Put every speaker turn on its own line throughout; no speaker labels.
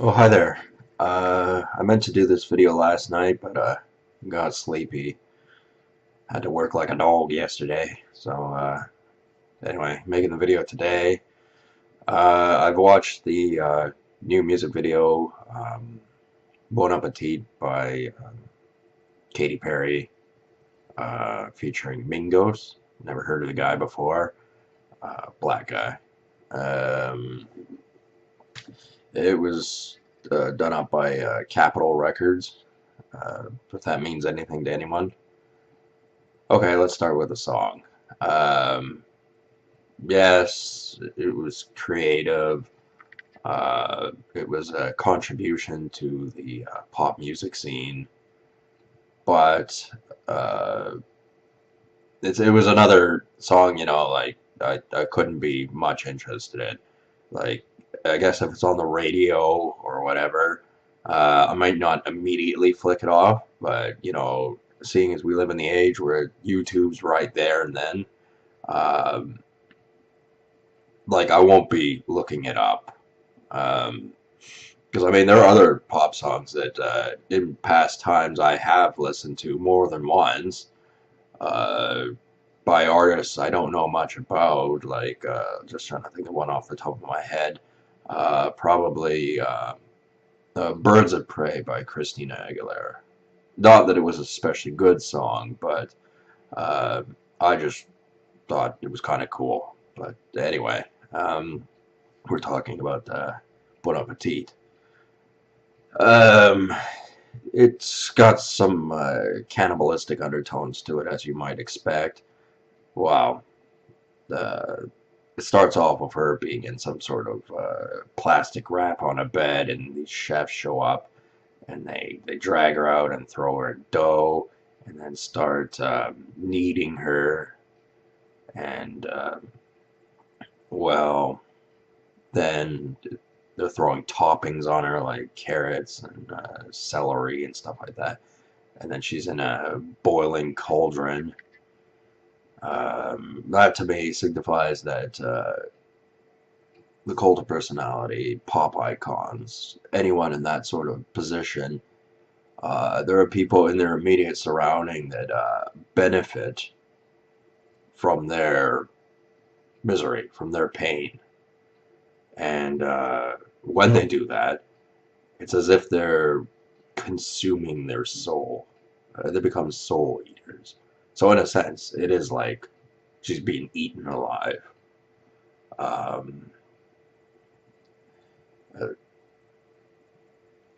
Oh, hi there. I meant to do this video last night, but got sleepy. Had to work like a dog yesterday. So anyway, making the video today. I've watched the new music video, Bon Appetit by Katy Perry, featuring Mingos. Never heard of the guy before. Black guy. Um, it was done up by Capitol Records. If that means anything to anyone. Okay, let's start with the song. Um, yes, it was creative. It was a contribution to the pop music scene, but uh, it was another song, like I couldn't be much interested in. Like, I guess if it's on the radio or whatever, I might not immediately flick it off, but, seeing as we live in the age where YouTube's right there and then, um, like, I won't be looking it up. Because, I mean, there are other pop songs that in past times I have listened to more than once. Uh, by artists I don't know much about, like just trying to think of one off the top of my head. Probably Birds of Prey by Christina Aguilera. Not that it was a especially good song, but uh, I just thought it was kind of cool. But anyway, we're talking about Bon Appetit. Um, it's got some cannibalistic undertones to it, as you might expect. Wow. Uh, it starts off with her being in some sort of plastic wrap on a bed, and these chefs show up and they drag her out and throw her in dough and then start kneading her. And, well, then they're throwing toppings on her like carrots and celery and stuff like that. And then she's in a boiling cauldron. That to me signifies that the cult of personality, pop icons, anyone in that sort of position, there are people in their immediate surrounding that benefit from their misery, from their pain. And when they do that, it's as if they're consuming their soul. They become soul eaters. So, in a sense, it is like she's being eaten alive. Um, uh,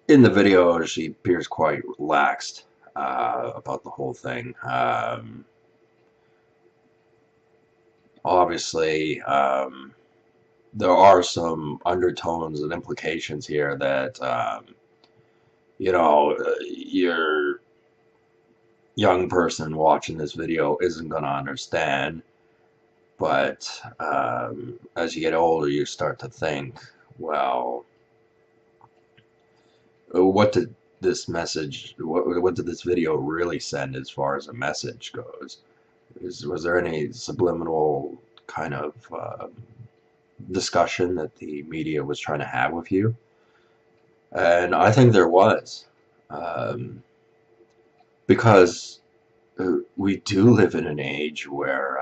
in the video, she appears quite relaxed about the whole thing. Obviously, there are some undertones and implications here that your young person watching this video isn't going to understand. But as you get older, you start to think, well, what did this message, what did this video really send as far as a message goes? Was there any subliminal kind of discussion that the media was trying to have with you? And I think there was, um, because we do live in an age where,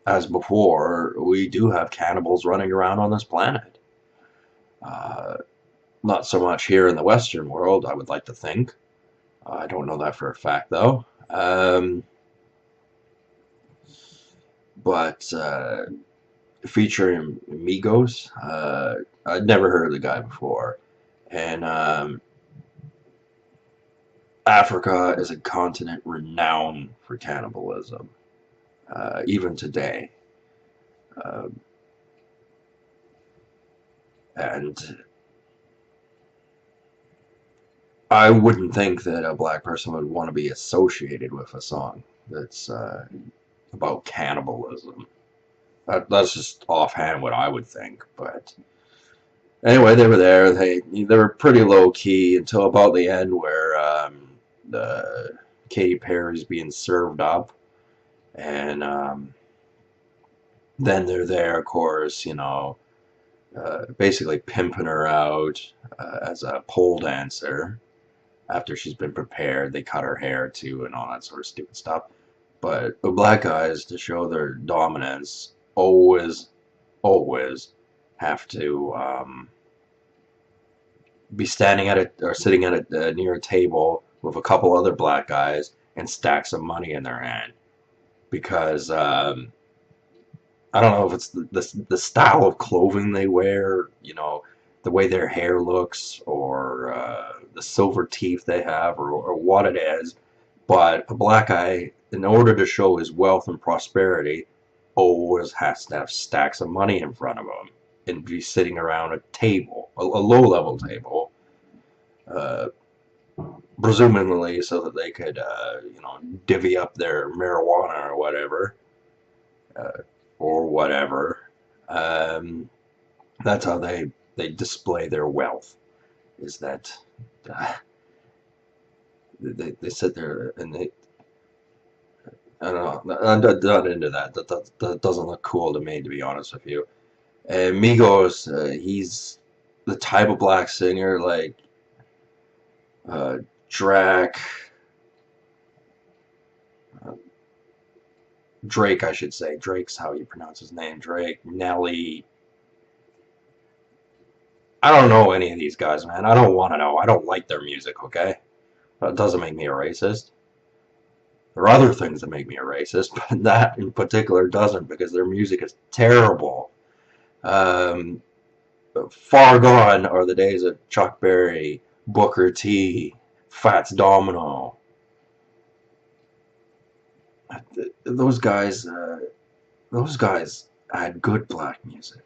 as before, we do have cannibals running around on this planet. Uh, Not so much here in the Western world, I would like to think. I don't know that for a fact, though. But featuring Migos, I'd never heard of the guy before. And Africa is a continent renowned for cannibalism, even today. Uh, and I wouldn't think that a black person would want to be associated with a song that's about cannibalism. That's just offhand what I would think. But anyway, they were there. They were pretty low key until about the end, where the Katy Perry's being served up, and then they're there, of course, basically pimping her out as a pole dancer. After she's been prepared, they cut her hair too and all that sort of stupid stuff. But the black guys, to show their dominance, always have to be standing at it or sitting at it near a table with a couple other black guys and stacks of money in their hand because I don't know if it's the style of clothing they wear, the way their hair looks, or the silver teeth they have, or what it is. But a black guy, in order to show his wealth and prosperity, always has to have stacks of money in front of him and be sitting around a table, a low-level table, uh, presumably so that they could, divvy up their marijuana uh, or whatever. Um, that's how they display their wealth. Is that uh, they sit there and they I don't know. I'm not into that. That doesn't look cool to me, to be honest with you. And Migos, he's the type of black singer like uh, Draak, uh, Drake, I should say. Drake's how you pronounce his name. Drake, Nelly. I don't know any of these guys, man. I don't want to know. I don't like their music, okay? That doesn't make me a racist. There are other things that make me a racist, but that in particular doesn't because their music is terrible. Um, Far gone are the days of Chuck Berry, Booker T, Fats Domino. Those guys, those guys had good black music.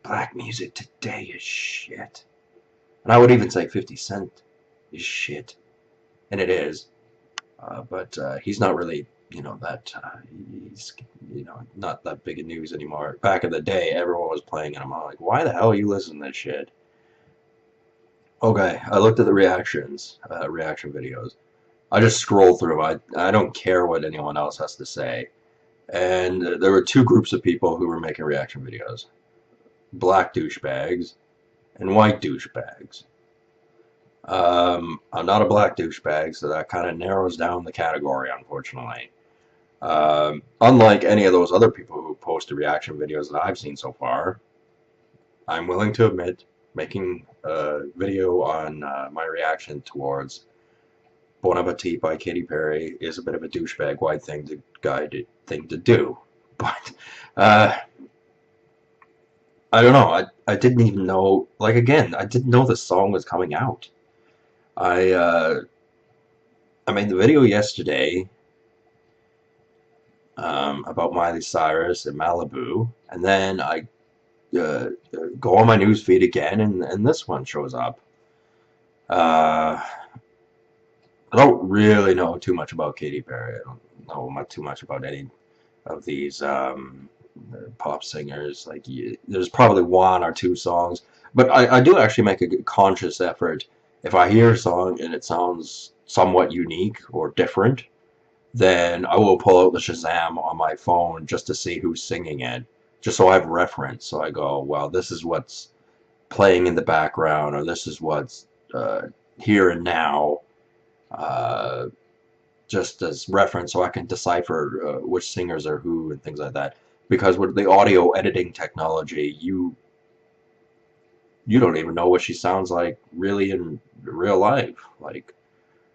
Black music today is shit. And I would even say 50 Cent is shit. And it is. But he's not really, he's, not that big of news anymore. Back in the day, everyone was playing it. I'm like, why the hell are you listening to this shit? Okay, I looked at the reaction videos. I just scroll through them. I don't care what anyone else has to say. And there were two groups of people who were making reaction videos. Black douchebags and white douchebags. I'm not a black douchebag, so that kind of narrows down the category, unfortunately. Unlike any of those other people who posted reaction videos that I've seen so far, I'm willing to admit making a video on my reaction towards Bon Appetit by Katy Perry is a bit of a douchebag white thing to do. But I don't know. I didn't even know. Like again, I didn't know the song was coming out. I made the video yesterday about Miley Cyrus and Malibu, and then I go on my news feed again, and this one shows up. I don't really know too much about Katy Perry. I don't know too much about any of these pop singers. Like, there's probably one or two songs, but I do actually make a conscious effort. If I hear a song and it sounds somewhat unique or different, then I will pull out the Shazam on my phone just to see who's singing it, just so I have reference. So I go, well, this is what's playing in the background, or this is what's here and now, uh, just as reference, so I can decipher which singers are who and things like that. Because with the audio editing technology, you don't even know what she sounds like really in real life. Like,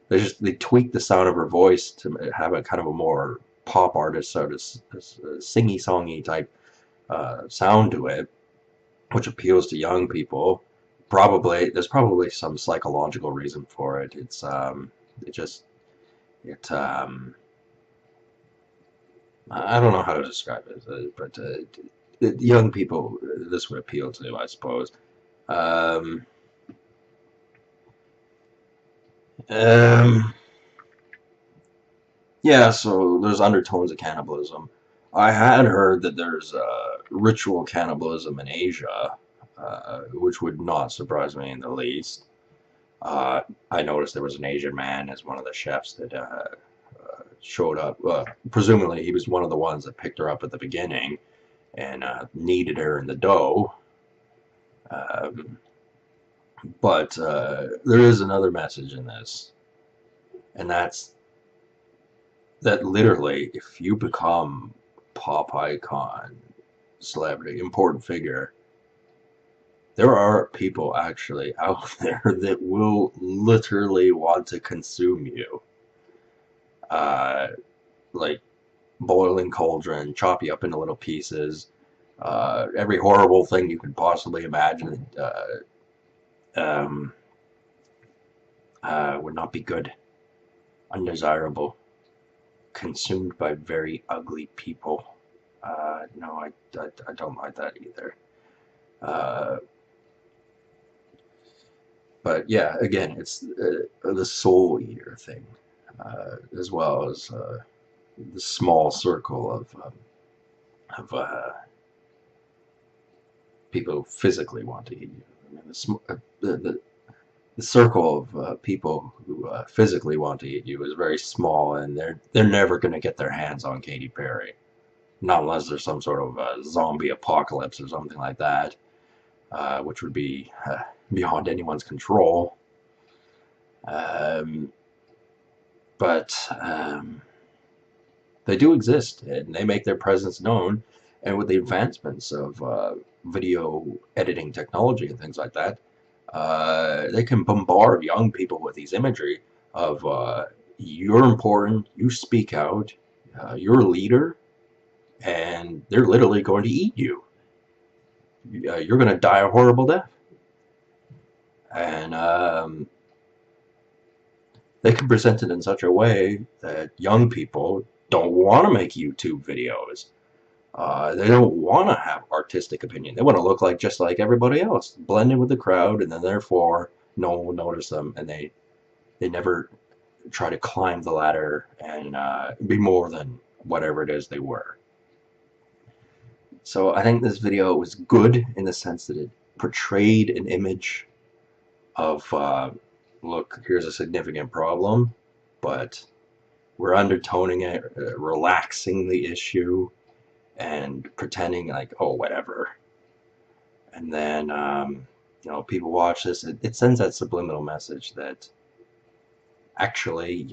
they tweak the sound of her voice to have a kind of a more pop artist sort of singy songy type sound to it, which appeals to young people. There's probably some psychological reason for it. I don't know how to describe it, but young people this would appeal to, I suppose. Um, um, yeah, so there's undertones of cannibalism. I had heard that there's ritual cannibalism in Asia, which would not surprise me in the least. I noticed there was an Asian man as one of the chefs that showed up. Presumably, he was one of the ones that picked her up at the beginning and kneaded her in the dough. Um, but there is another message in this, and that's that literally, if you become pop icon, celebrity, important figure, there are people actually out there that will literally want to consume you. Uh, like boiling cauldron, chop you up into little pieces. Every horrible thing you could possibly imagine um, would not be good, undesirable, consumed by very ugly people. No, I don't like that either. Uh, but yeah, again, it's the soul eater thing, as well as the small circle of people who physically want to eat you. I mean, the circle of people who physically want to eat you is very small, and they're never going to get their hands on Katy Perry, not unless there's some sort of zombie apocalypse or something like that, which would be beyond anyone's control. Um, but they do exist, and they make their presence known. And with the advancements of video editing technology and things like that, they can bombard young people with these imagery of you're important, you speak out, you're a leader, and they're literally going to eat you. You're going to die a horrible death. And they can present it in such a way that young people don't want to make YouTube videos. They don't want to have artistic opinion. They want to look like just like everybody else, blend in with the crowd, and then therefore no one will notice them, and they never try to climb the ladder and be more than whatever it is they were. So I think this video was good in the sense that it portrayed an image of, look, here's a significant problem, but we're undertoning it, relaxing the issue, and pretending like, oh, whatever. And then, people watch this. It sends that subliminal message that actually,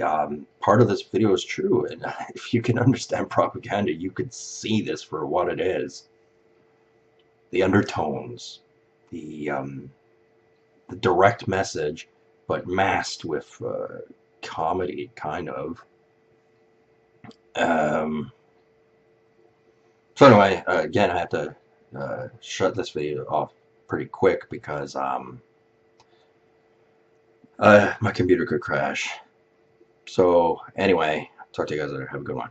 part of this video is true. And if you can understand propaganda, you could see this for what it is. The undertones, the direct message, but masked with comedy, kind of. So anyway, again, I have to shut this video off pretty quick because my computer could crash. So anyway, talk to you guys later. Have a good one.